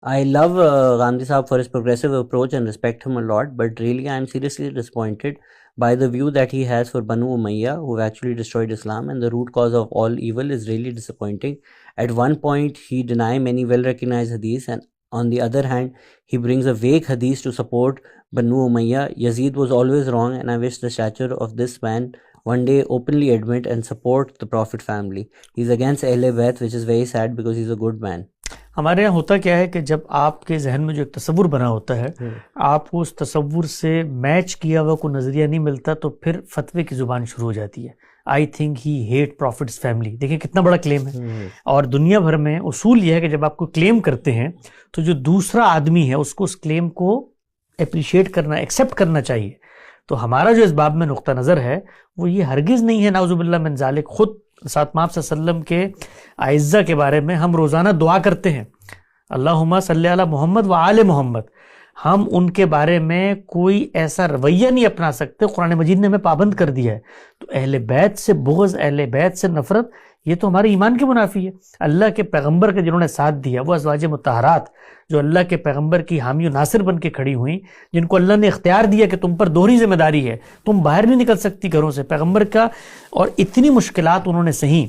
I love Gandhi Saab for his progressive approach and respect him a lot, but really I am seriously disappointed by the view that he has for Banu Umayya, who actually destroyed Islam, and the root cause of all evil is really disappointing. At one point, he denies many well-recognized hadiths, and on the other hand, he brings a vague hadith to support Banu Umayya. Yazid was always wrong, and I wish the stature of this man one day openly admit and support the Prophet family. He's against Ahle Bayt, which is very sad because he's a good man. ہمارے یہاں ہوتا کیا ہے کہ جب آپ کے ذہن میں جو ایک تصور بنا ہوتا ہے آپ کو اس تصور سے میچ کیا ہوا کوئی نظریہ نہیں ملتا تو پھر فتوے کی زبان شروع ہو جاتی ہے. I think he hate profits family. دیکھیں کتنا بڑا کلیم ہے. اور دنیا بھر میں اصول یہ ہے کہ جب آپ کو کلیم کرتے ہیں تو جو دوسرا آدمی ہے اس کو اس کلیم کو اپریشیٹ کرنا، ایکسیپٹ کرنا چاہیے. تو ہمارا جو اس باب میں نقطہ نظر ہے وہ یہ ہرگز نہیں ہے نعوذ باللہ من ذالک. خود ساتھ ماں صلی اللہ علیہ وسلم کے اعزہ کے بارے میں ہم روزانہ دعا کرتے ہیں، اللہم صلی علی محمد و آل محمد. ہم ان کے بارے میں کوئی ایسا رویہ نہیں اپنا سکتے. قرآن مجید نے ہمیں پابند کر دیا ہے. تو اہل بیت سے بغض، اہل بیت سے نفرت، یہ تو ہمارے ایمان کے منافی ہے. اللہ کے پیغمبر کے جنہوں نے ساتھ دیا، وہ ازواج مطہرات جو اللہ کے پیغمبر کی حامی و ناصر بن کے کھڑی ہوئیں، جن کو اللہ نے اختیار دیا کہ تم پر دوہری ذمہ داری ہے، تم باہر نہیں نکل سکتی گھروں سے پیغمبر کا، اور اتنی مشکلات انہوں نے سہیں،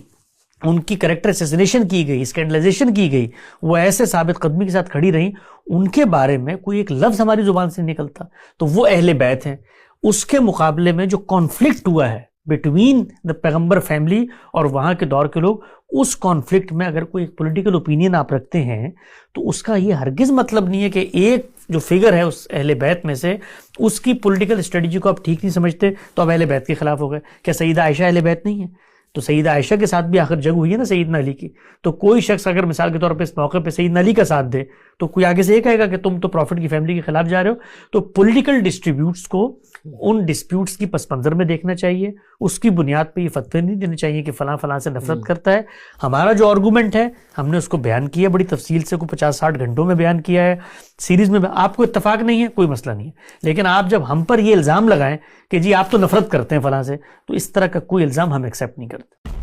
ان کی کریکٹر اسیسینیشن کی گئی، اسکینڈلائزیشن کی گئی، وہ ایسے ثابت قدمی کے ساتھ کھڑی رہیں، ان کے بارے میں کوئی ایک لفظ ہماری زبان سے نکلتا. تو وہ اہل بیت ہیں. اس کے مقابلے میں جو کانفلکٹ ہوا ہے بٹوین دا پیغمبر فیملی اور وہاں کے دور کے لوگ، اس کانفلکٹ میں اگر کوئی پولیٹیکل اوپینین آپ رکھتے ہیں تو اس کا یہ ہرگز مطلب نہیں ہے کہ ایک جو فگر ہے اس اہل بیت میں سے اس کی پولیٹیکل اسٹریٹجی کو آپ ٹھیک نہیں سمجھتے تو آپ اہل بیت کے خلاف ہو گئے. کیا سیدہ عائشہ اہل بیت نہیں ہے؟ تو سیدہ عائشہ کے ساتھ بھی آخر جنگ ہوئی ہے نا سیدنا علی کی. تو کوئی شخص اگر مثال کے طور پہ اس موقع پہ سیدنا علی کا ساتھ دے تو کوئی آگے سے یہ کہے گا کہ تم تو پروفٹ کی فیملی کے خلاف جا رہے ہو. تو پولیٹیکل ڈسٹریبیوٹس کو ان ڈسپیوٹس کی پس منظر میں دیکھنا چاہیے. اس کی بنیاد پہ یہ فتوے نہیں دینے چاہیے کہ فلاں فلاں سے نفرت کرتا ہے. ہمارا جو آرگومنٹ ہے ہم نے اس کو بیان کیا بڑی تفصیل سے، کوئی 50-60 گھنٹوں میں بیان کیا ہے سیریز میں. آپ کو اتفاق نہیں ہے کوئی مسئلہ نہیں ہے، لیکن آپ جب ہم پر یہ الزام لگائیں کہ جی آپ تو نفرت کرتے ہیں فلاں سے، تو اس طرح کا کوئی الزام ہم ایکسیپٹ نہیں کرتے.